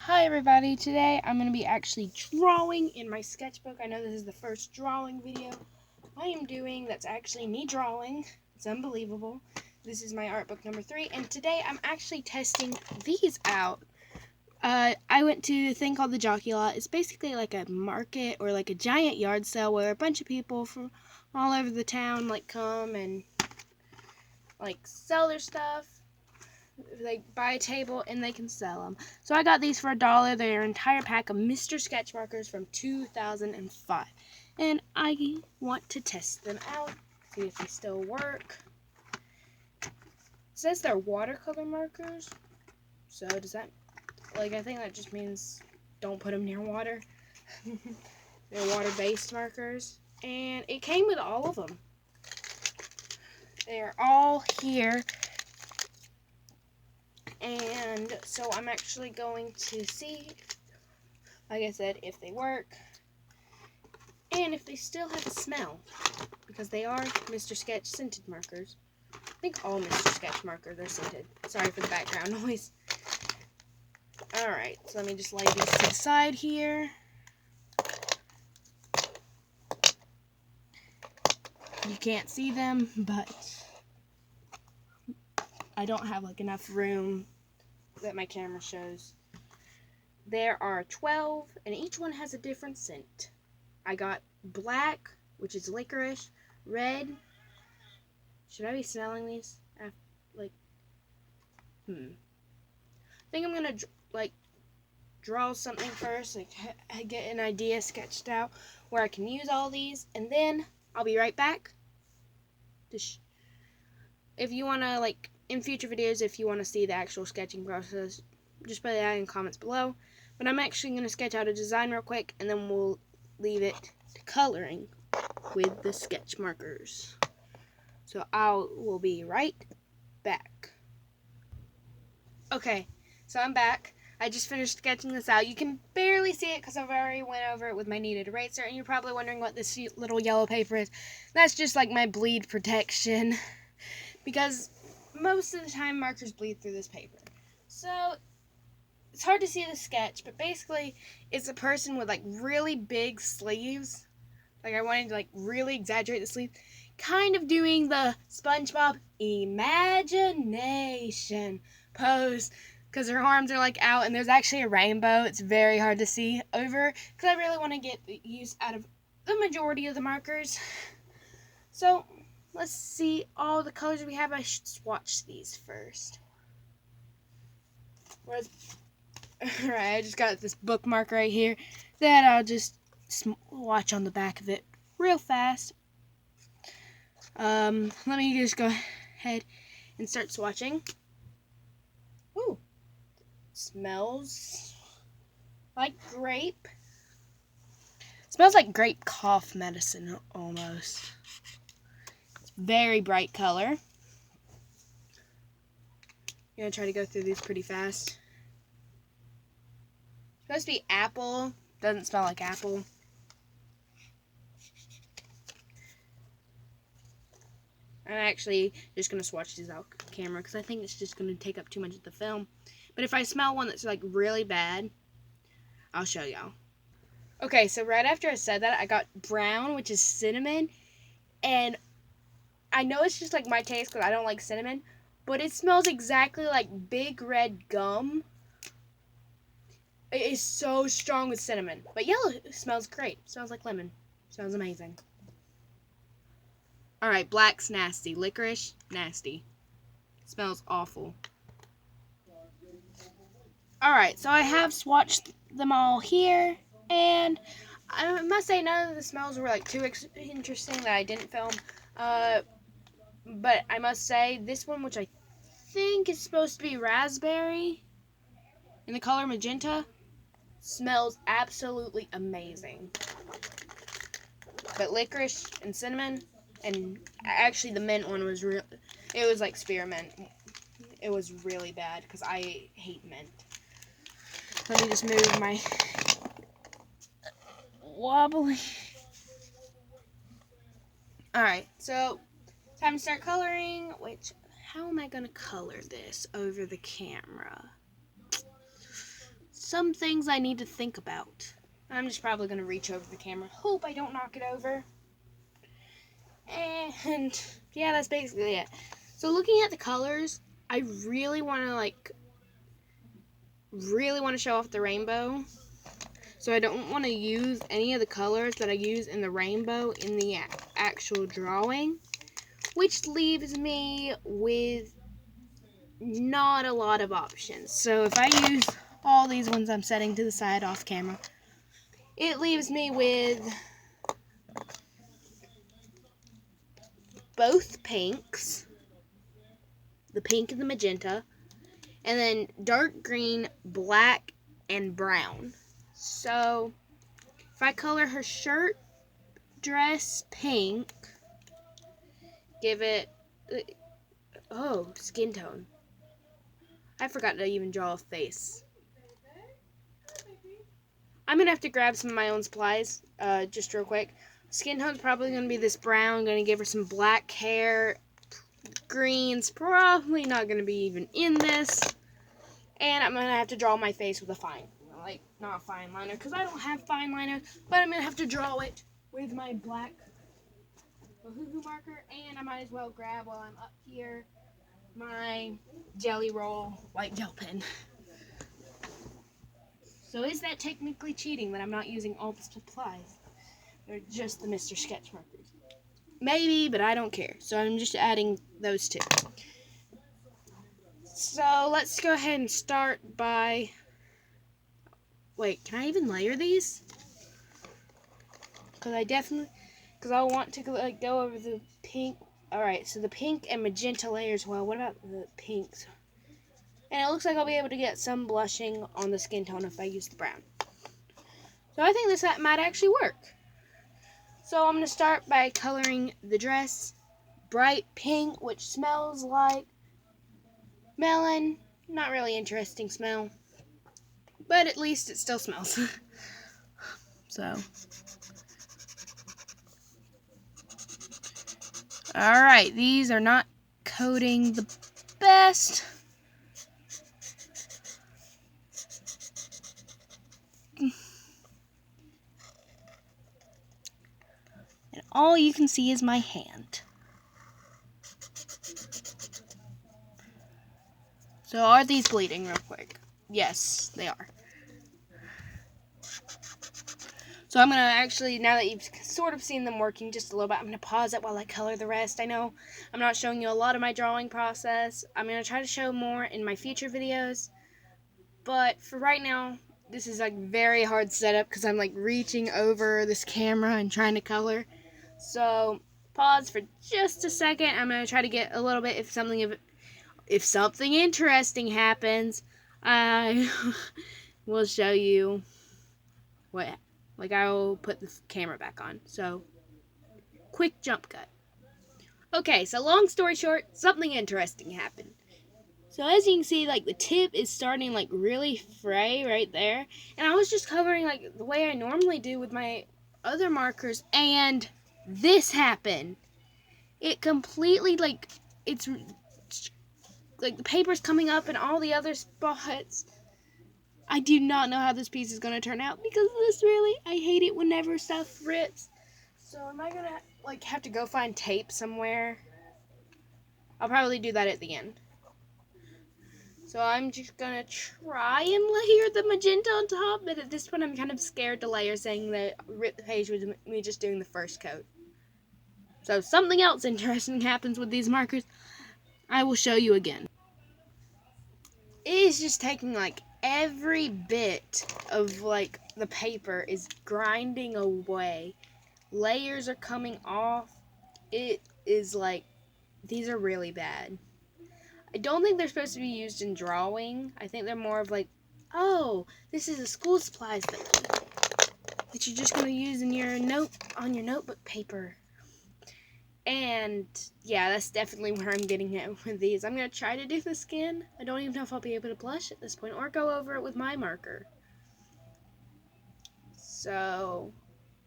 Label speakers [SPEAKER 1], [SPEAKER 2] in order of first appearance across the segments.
[SPEAKER 1] Hi everybody, today I'm going to be actually drawing in my sketchbook. I know this is the first drawing video I am doing that's actually me drawing. It's unbelievable. This is my art book number 3, and today I'm actually testing these out. I went to a thing called the Jockey Lot. It's basically like a market or like a giant yard sale where a bunch of people from all over the town come and sell their stuff. They buy a table and they can sell them. So I got these for $1. They're an entire pack of Mr. Sketch markers from 2005. And I want to test them out, see if they still work. It says they're watercolor markers. So does that, I think that just means don't put them near water. They're water-based markers. And it came with all of them. They're all here. And so I'm actually going to see, like I said, if they work and if they still have a smell, because they are Mr. Sketch scented markers. I think all Mr. Sketch markers are scented. Sorry for the background noise. Alright, so let me just lay these to the side here. You can't see them, but I don't have enough room that my camera shows. There are 12, and each one has a different scent. I got black, which is licorice, red. Should I be smelling these? I think I'm gonna draw something first, I get an idea sketched out where I can use all these, and then I'll be right back. If you wanna in future videos, if you wanna see the actual sketching process, just put that in the comments below. But I'm actually gonna sketch out a design real quick, and then we'll leave it to coloring with the sketch markers. So will be right back. Okay, so I'm back. I just finished sketching this out. You can barely see it because I've already went over it with my kneaded eraser, and you're probably wondering what this little yellow paper is. That's just my bleed protection, because most of the time markers bleed through this paper. So it's hard to see the sketch, but basically it's a person with really big sleeves. I wanted to really exaggerate the sleeve, kind of doing the SpongeBob imagination pose, because her arms are out and there's actually a rainbow. It's very hard to see over, because I really want to get the use out of the majority of the markers. So let's see all the colors we have. I should swatch these first. Alright, I just got this bookmark right here that I'll just swatch on the back of it real fast. Let me just go ahead and start swatching. Ooh, smells like grape. Smells like grape cough medicine almost. It's very bright color. I'm gonna try to go through these pretty fast. It's supposed to be apple. Doesn't smell like apple. I'm actually just going to swatch these out camera because I think it's just going to take up too much of the film. But if I smell one that's really bad, I'll show y'all. Okay, so right after I said that, I got brown, which is cinnamon. And I know it's just my taste because I don't like cinnamon, but it smells exactly like big red gum. It is so strong with cinnamon. But yellow smells great. It smells like lemon. It smells amazing. Alright, black's nasty. Licorice, nasty. It smells awful. Alright, so I have swatched them all here, and I must say none of the smells were too interesting that I didn't film. But I must say this one, which I think is supposed to be raspberry in the color magenta, smells absolutely amazing. But licorice and cinnamon, and actually the mint one was it was spearmint. It was really bad because I hate mint. Let me just move my wobbly. Alright, so time to start coloring, how am I going to color this over the camera? some things I need to think about. I'm just probably going to reach over the camera. Hope I don't knock it over. And yeah, that's basically it. So looking at the colors, I really want to show off the rainbow. So I don't want to use any of the colors that I use in the rainbow in the actual drawing, which leaves me with not a lot of options. So if I use all these ones I'm setting to the side off camera, it leaves me with both pinks, the pink and the magenta, and then dark green, black, and brown. So if I color her shirt, dress pink, give it, skin tone. I forgot to even draw a face. I'm going to have to grab some of my own supplies, just real quick. Skin tone's probably going to be this brown. I'm going to give her some black hair. Green's probably not going to be even in this. And I'm going to have to draw my face with a not a fine liner, because I don't have fine liner, but I'm going to have to draw it with my black Hoo marker. And I might as well grab, while I'm up here, my Jelly Roll white gel pen. So is that technically cheating that I'm not using all the supplies? Or just the Mr. Sketch markers? Maybe, but I don't care. So I'm just adding those two. So let's go ahead and start by... Wait, can I even layer these? Because I want to go over the pink. Alright, so the pink and magenta layers. Well, what about the pinks? And it looks like I'll be able to get some blushing on the skin tone if I use the brown. So I think this might actually work. So I'm going to start by coloring the dress bright pink, which smells like melon. Not really interesting smell, but at least it still smells. So, alright, these are not coating the best. And all you can see is my hand. So are these bleeding real quick? Yes, they are. So I'm going to actually, now that you've sort of seen them working just a little bit, I'm going to pause it while I color the rest. I know I'm not showing you a lot of my drawing process. I'm going to try to show more in my future videos. But for right now, this is like very hard setup because I'm like reaching over this camera and trying to color. So pause for just a second. I'm going to try to get a little bit, if something interesting happens, I will show you what, like I will put the camera back on. So, quick jump cut. Okay, so long story short, something interesting happened. So as you can see, like the tip is starting like really fray right there. And I was just coloring like the way I normally do with my other markers, and this happened. It completely it's like the paper's coming up in all the other spots. I do not know how this piece is going to turn out because of this, really. I hate it whenever stuff rips. So am I going to have to go find tape somewhere? I'll probably do that at the end. So I'm just going to try and layer the magenta on top, but at this point I'm kind of scared to layer, saying that rip the page with me just doing the first coat. So something else interesting happens with these markers. I will show you again. It is just taking every bit of the paper is grinding away. Layers are coming off. It is these are really bad. I don't think they're supposed to be used in drawing. I think they're more of oh, this is a school supplies that you're just gonna use in your notebook paper. And yeah, that's definitely where I'm getting at with these. I'm going to try to do the skin. I don't even know if I'll be able to blush at this point or go over it with my marker. So,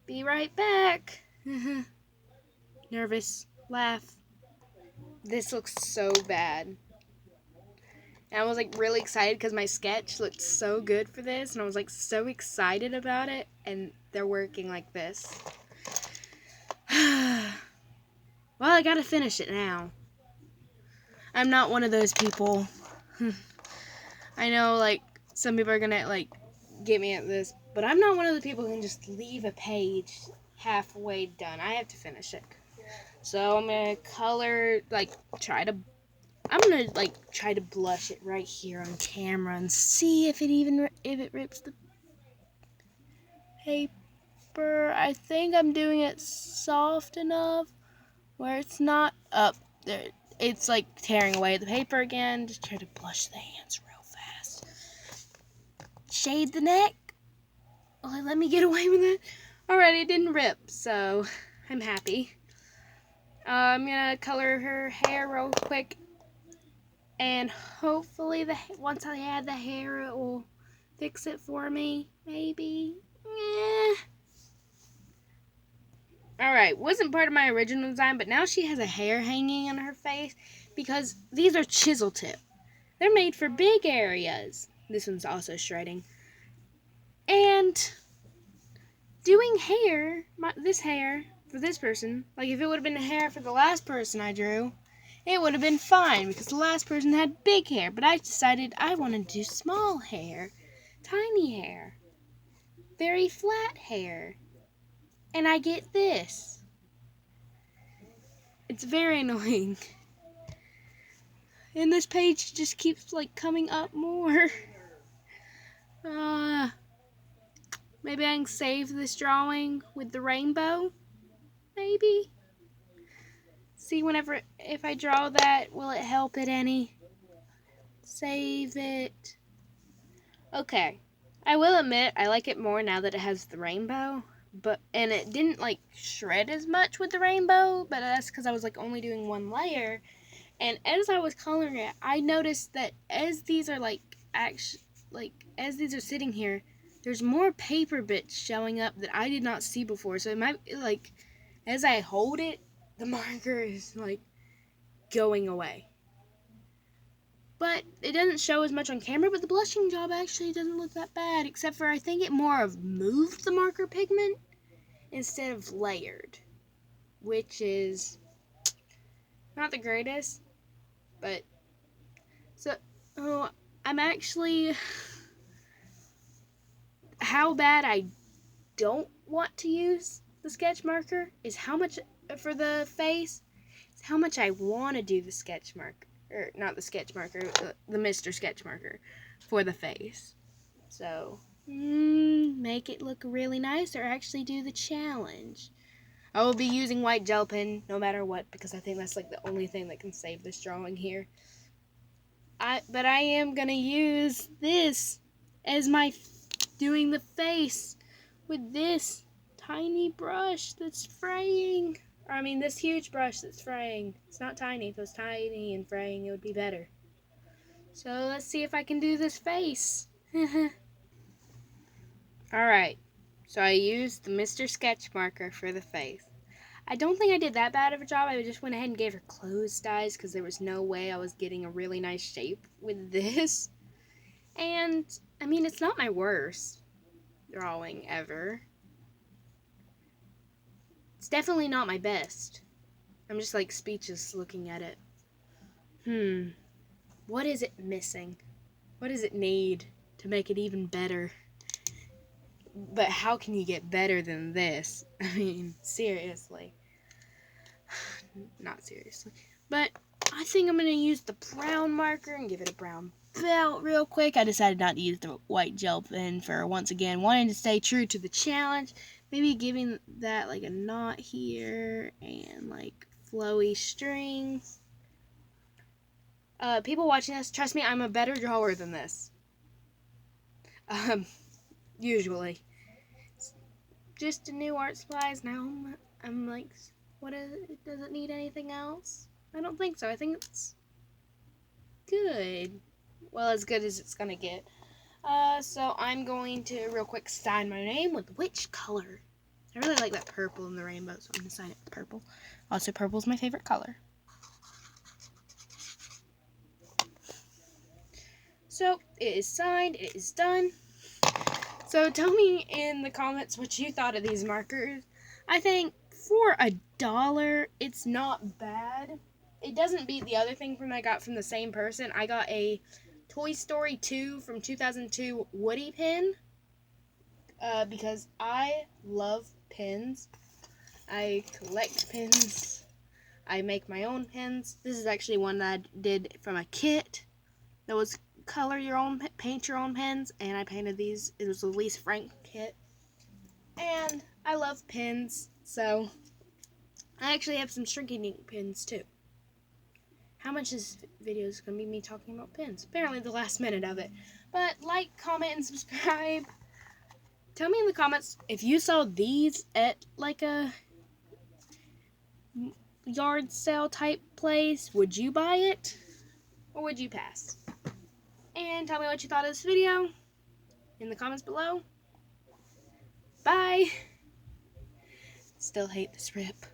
[SPEAKER 1] be right back. Nervous. Laugh. This looks so bad. And I was like really excited because my sketch looked so good for this. And I was like so excited about it. And they're working like this. Well, I gotta finish it now. I'm not one of those people. I know, like, some people are gonna, like, get me at this, but I'm not one of the people who can just leave a page halfway done. I have to finish it. So I'm gonna color, like, try to blush it right here on camera and see if it rips the paper. I think I'm doing it soft enough where it's not up there. It's like tearing away the paper again. Just try to blush the hands real fast. Shade the neck. Oh, let me get away with it. Alright, it didn't rip, so I'm happy. I'm gonna color her hair real quick, and hopefully once I add the hair, it will fix it for me. Maybe. Alright, wasn't part of my original design, but now she has a hair hanging on her face because these are chisel tip. They're made for big areas. This one's also shredding. And doing hair, this hair for this person, like if it would have been the hair for the last person I drew, it would have been fine because the last person had big hair, but I decided I wanted to do small hair, tiny hair, very flat hair, and I get this. It's very annoying. And this page just keeps like coming up more. Maybe I can save this drawing with the rainbow. Maybe. See if I draw that, will it help it any? Save it. Okay. I will admit I like it more now that it has the rainbow. And it didn't like shred as much with the rainbow, but that's because I was like only doing one layer. And as I was coloring it, I noticed that as these are as these are sitting here, there's more paper bits showing up that I did not see before. So it might like as I hold it, the marker is like going away. But it doesn't show as much on camera, but the blushing job actually doesn't look that bad, except for I think it more of moved the marker pigment instead of layered, which is not the greatest, but so I'm actually how bad I don't want to use the sketch marker is how much for the face, is how much I want to do the sketch marker. Or not the sketch marker, the Mr. Sketch marker for the face. So, make it look really nice or actually do the challenge. I will be using white gel pen no matter what because I think that's like the only thing that can save this drawing here. But I am going to use this as my doing the face with this tiny brush that's fraying. This huge brush that's fraying. It's not tiny. If it was tiny and fraying, it would be better. So let's see if I can do this face. Alright, so I used the Mr. Sketch marker for the face. I don't think I did that bad of a job. I just went ahead and gave her closed eyes because there was no way I was getting a really nice shape with this. And, it's not my worst drawing ever. It's definitely not my best. I'm just like speechless looking at it. What is it missing? What does it need to make it even better? But how can you get better than this? Seriously. Not seriously. But I think I'm going to use the brown marker and give it a brown belt real quick. I decided not to use the white gel pen for, once again, wanting to stay true to the challenge. Maybe giving that like a knot here and like flowy strings. People watching this, trust me, I'm a better drawer than this. Usually. Just a new art supplies. Now I'm like, what is it? Does it need anything else? I don't think so. I think it's good. Well, as good as it's gonna get. So I'm going to real quick sign my name with which color? I really like that purple in the rainbow, so I'm gonna sign it with purple. Also, purple's my favorite color. So, it is signed. It is done. So, tell me in the comments what you thought of these markers. I think for $1, it's not bad. It doesn't beat the other thing I got from the same person. I got a Toy Story 2 from 2002 Woody pen. Because I love pens. I collect pens. I make my own pens. This is actually one that I did from a kit. That was paint your own pens, and I painted these. It was the Lisa Frank kit. And I love pens, so I actually have some shrinking ink pens too. How much this video is going to be me talking about pens? Apparently the last minute of it. But like, comment, and subscribe. Tell me in the comments if you saw these at like a yard sale type place. Would you buy it? Or would you pass? And tell me what you thought of this video in the comments below. Bye! Still hate this rip.